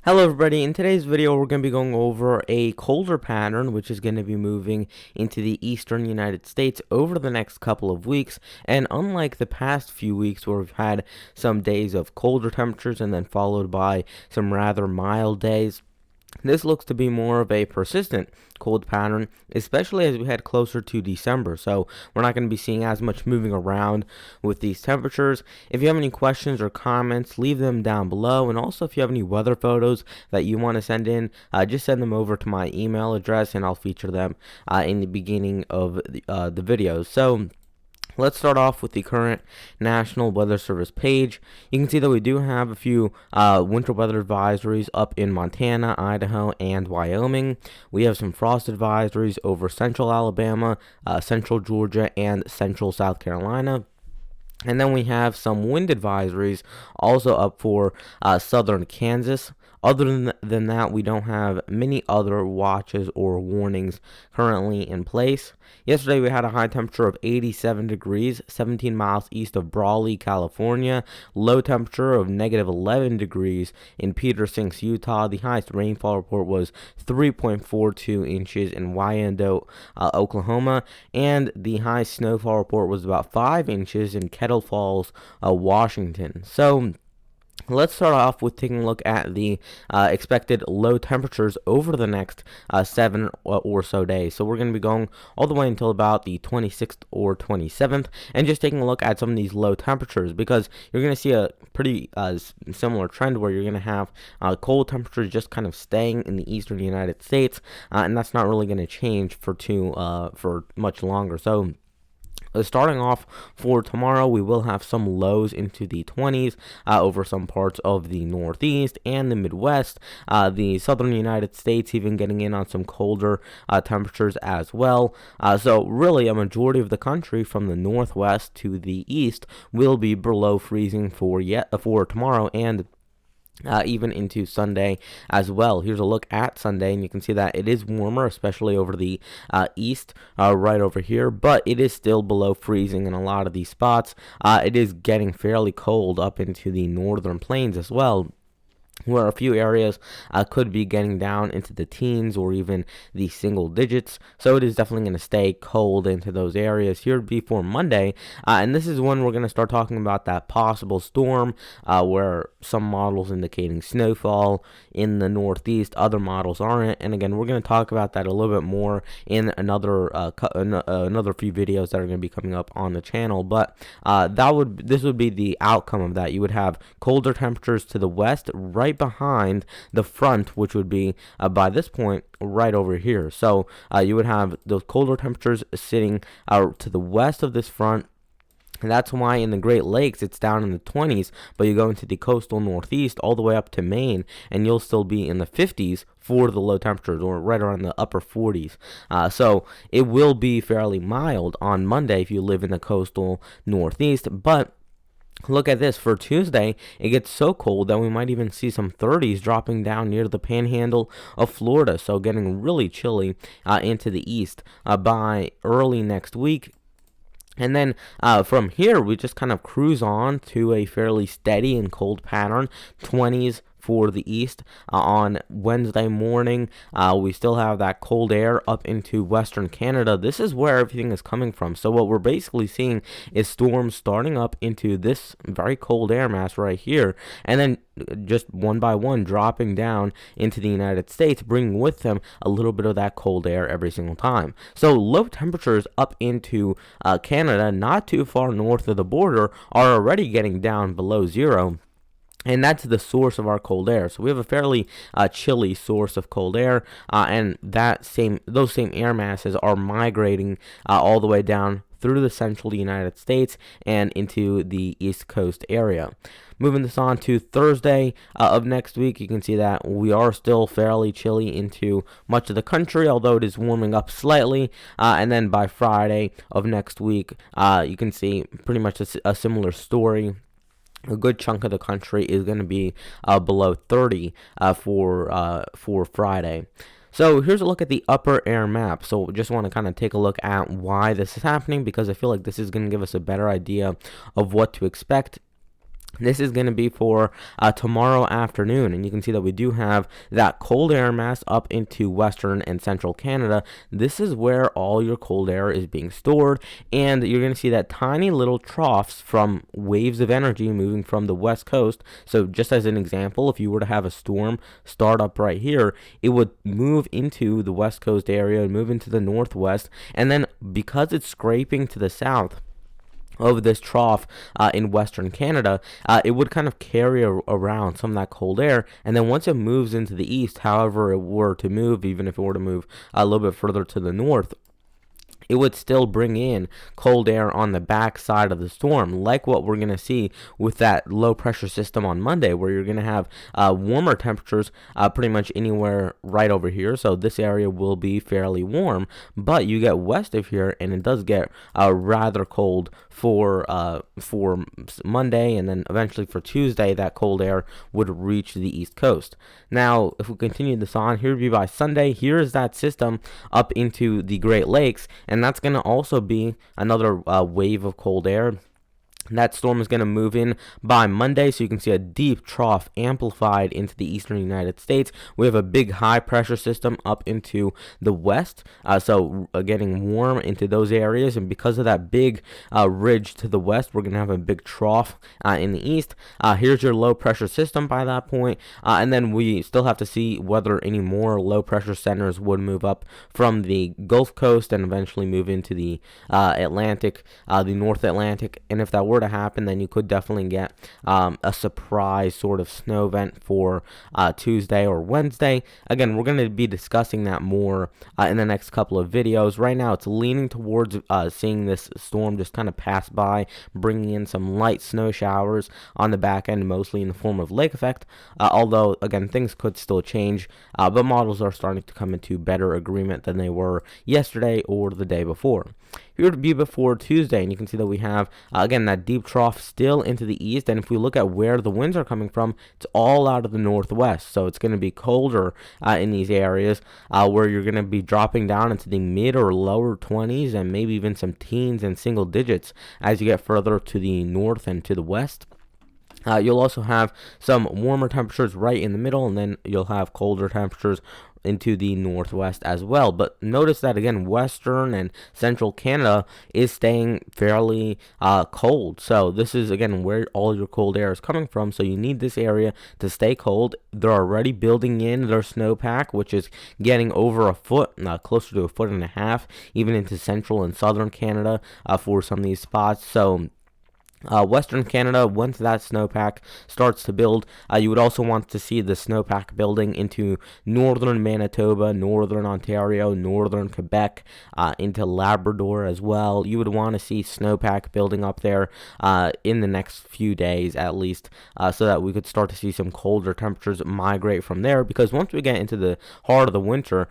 Hello everybody, in today's video we're going to be going over a colder pattern which is going to be moving into the eastern United States over the next couple of weeks. And unlike the past few weeks where we've had some days of colder temperatures and then followed by some rather mild days, this looks to be more of a persistent cold pattern, especially as we head closer to December. So we're not going to be seeing as much moving around with these temperatures. If you have any questions or comments, leave them down below. And also, if you have any weather photos that you want to send in, just send them over to my email address, and I'll feature them in the beginning of the videos. So let's start off with the current National Weather Service page. You can see that we do have a few winter weather advisories up in Montana, Idaho, and Wyoming. We have some frost advisories over central Alabama, central Georgia, and central South Carolina. And then we have some wind advisories also up for southern Kansas. Other than that, we don't have many other watches or warnings currently in place. Yesterday, we had a high temperature of 87 degrees, 17 miles east of Brawley, California. Low temperature of negative 11 degrees in Peter Sinks, Utah. The highest rainfall report was 3.42 inches in Wyandotte, Oklahoma. And the highest snowfall report was about 5 inches in Kettle Falls, Washington. So let's start off with taking a look at the expected low temperatures over the next 7 or so days. So we're going to be going all the way until about the 26th or 27th and just taking a look at some of these low temperatures, because you're going to see a pretty similar trend where you're going to have cold temperatures just kind of staying in the eastern United States, and that's not really going to change for much longer. So starting off for tomorrow, we will have some lows into the 20s over some parts of the Northeast and the Midwest. The southern United States even getting in on some colder temperatures as well. So really a majority of the country from the Northwest to the East will be below freezing for tomorrow and even into Sunday as well. Here's a look at Sunday, and you can see that it is warmer, especially over the east, right over here, but it is still below freezing in a lot of these spots. It is getting fairly cold up into the northern plains as well, where a few areas could be getting down into the teens or even the single digits. So it is definitely going to stay cold into those areas here before Monday. And this is when we're going to start talking about that possible storm, where some models indicating snowfall in the Northeast, other models aren't. And again, we're going to talk about that a little bit more in another few videos that are going to be coming up on the channel. But this would be the outcome of that. You would have colder temperatures to the west, right behind the front, which would be by this point right over here. So you would have those colder temperatures sitting to the west of this front. And that's why in the Great Lakes it's down in the 20s, but you go into the coastal Northeast all the way up to Maine, and you'll still be in the 50s for the low temperatures, or right around the upper 40s. So it will be fairly mild on Monday if you live in the coastal Northeast, but look at this. For Tuesday, it gets so cold that we might even see some 30s dropping down near the panhandle of Florida. So getting really chilly into the east by early next week. And then from here, we just kind of cruise on to a fairly steady and cold pattern, 20s for the east. On Wednesday morning, we still have that cold air up into western Canada. This is where everything is coming from. So what we're basically seeing is storms starting up into this very cold air mass right here, and then just one by one dropping down into the United States, bringing with them a little bit of that cold air every single time. So low temperatures up into Canada, not too far north of the border, are already getting down below zero. And that's the source of our cold air. So we have a fairly chilly source of cold air, and those same air masses are migrating all the way down through the central United States and into the East Coast area. Moving this on to Thursday of next week, you can see that we are still fairly chilly into much of the country, although it is warming up slightly. And then by Friday of next week, you can see pretty much a similar story. A good chunk of the country is going to be below 30 for Friday. So here's a look at the upper air map. So just want to kind of take a look at why this is happening, because I feel like this is going to give us a better idea of what to expect This is going to be for tomorrow afternoon, and you can see that we do have that cold air mass up into western and central Canada. This is where all your cold air is being stored, and you're going to see that tiny little troughs from waves of energy moving from the west coast. So just as an example, if you were to have a storm start up right here, it would move into the west coast area and move into the northwest, and then because it's scraping to the south of this trough in western Canada, it would kind of carry around some of that cold air, and then once it moves into the east, however it were to move, even if it were to move a little bit further to the north, it would still bring in cold air on the back side of the storm, like what we're going to see with that low pressure system on Monday, where you're going to have warmer temperatures pretty much anywhere right over here. So this area will be fairly warm, but you get west of here and it does get rather cold for Monday, and then eventually for Tuesday that cold air would reach the east coast. Now if we continue this on, here would be by Sunday, here is that system up into the Great Lakes, and that's going to also be another wave of cold air. That storm is going to move in by Monday, so you can see a deep trough amplified into the eastern United States. We have a big high pressure system up into the west, so getting warm into those areas, and because of that big ridge to the west, we're going to have a big trough in the east. Here's your low pressure system by that point, and then we still have to see whether any more low pressure centers would move up from the Gulf Coast and eventually move into the Atlantic, the North Atlantic, and if that were to happen, then you could definitely get a surprise sort of snow event for Tuesday or Wednesday. Again, we're going to be discussing that more in the next couple of videos. Right now, it's leaning towards seeing this storm just kind of pass by, bringing in some light snow showers on the back end, mostly in the form of lake effect. Although, again, things could still change, but models are starting to come into better agreement than they were yesterday or the day before. Here would be before Tuesday, and you can see that we have, again, that deep trough still into the east, and if we look at where the winds are coming from, it's all out of the northwest, so it's going to be colder in these areas where you're going to be dropping down into the mid or lower 20s and maybe even some teens and single digits as you get further to the north and to the west. You'll also have some warmer temperatures right in the middle, and then you'll have colder temperatures into the northwest as well. But notice that again, western and central Canada is staying fairly cold. So this is again where all your cold air is coming from. So you need this area to stay cold. They're already building in their snowpack, which is getting over a foot, closer to a foot and a half, even into central and southern Canada for some of these spots. So Western Canada, once that snowpack starts to build, you would also want to see the snowpack building into northern Manitoba, northern Ontario, northern Quebec, into Labrador as well. You would want to see snowpack building up there in the next few days at least, so that we could start to see some colder temperatures migrate from there, because once we get into the heart of the winter,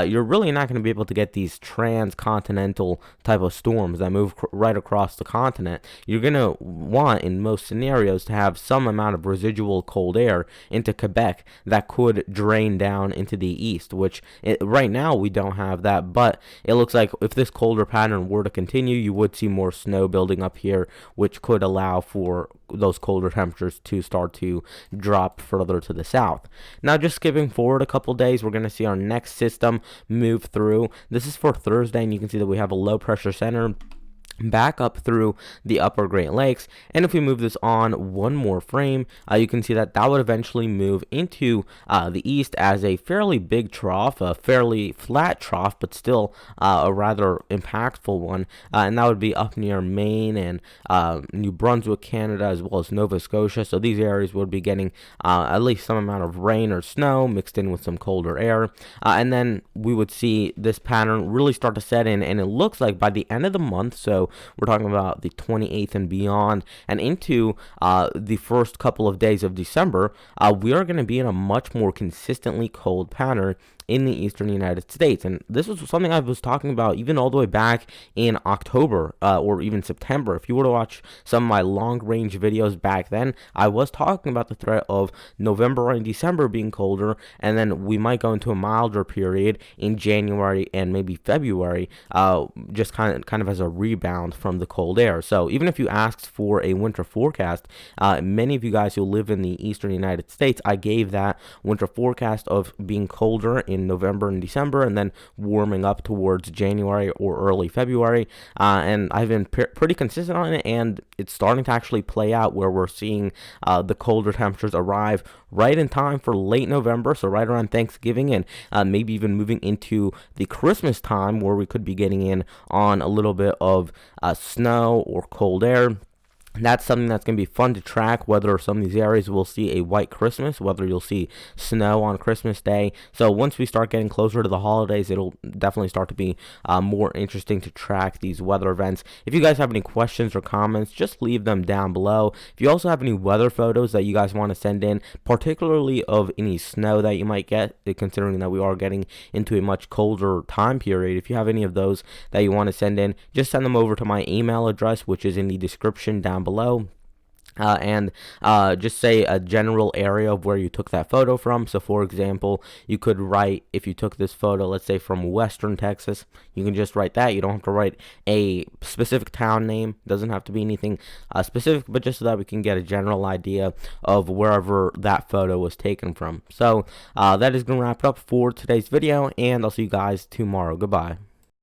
you're really not going to be able to get these transcontinental type of storms that move right across the continent. You're going to want in most scenarios to have some amount of residual cold air into Quebec that could drain down into the east, which right now we don't have that, but it looks like if this colder pattern were to continue, you would see more snow building up here, which could allow for those colder temperatures to start to drop further to the south. Now, just skipping forward a couple days, we're going to see our next system move through. This is for Thursday, and you can see that we have a low pressure center back up through the upper Great Lakes, and if we move this on one more frame, you can see that that would eventually move into the east as a fairly big trough, a fairly flat trough, but still a rather impactful one, and that would be up near Maine and New Brunswick, Canada, as well as Nova Scotia. So these areas would be getting at least some amount of rain or snow mixed in with some colder air, and then we would see this pattern really start to set in, and it looks like by the end of the month, so we're talking about the 28th and beyond, and into the first couple of days of December, we are going to be in a much more consistently cold pattern in the eastern United States. And this was something I was talking about even all the way back in October or even September. If you were to watch some of my long range videos back then, I was talking about the threat of November and December being colder, and then we might go into a milder period in January and maybe February, just kind of as a rebound rebound from the cold air. So even if you asked for a winter forecast, many of you guys who live in the eastern United States, I gave that winter forecast of being colder in November and December and then warming up towards January or early February. And I've been pretty consistent on it, and it's starting to actually play out where we're seeing the colder temperatures arrive right in time for late November, so right around Thanksgiving, and maybe even moving into the Christmas time where we could be getting in on a little bit of snow or cold air. That's something that's going to be fun to track, whether some of these areas will see a white Christmas, whether you'll see snow on Christmas Day. So once we start getting closer to the holidays, it'll definitely start to be more interesting to track these weather events. If you guys have any questions or comments, just leave them down below. If you also have any weather photos that you guys want to send in, particularly of any snow that you might get, considering that we are getting into a much colder time period, if you have any of those that you want to send in, just send them over to my email address, which is in the description down below. And just say a general area of where you took that photo from. So for example, you could write, if you took this photo, let's say from Western Texas, you can just write that. You don't have to write a specific town name. It doesn't have to be anything specific, but just so that we can get a general idea of wherever that photo was taken from. So that is going to wrap it up for today's video, and I'll see you guys tomorrow. Goodbye.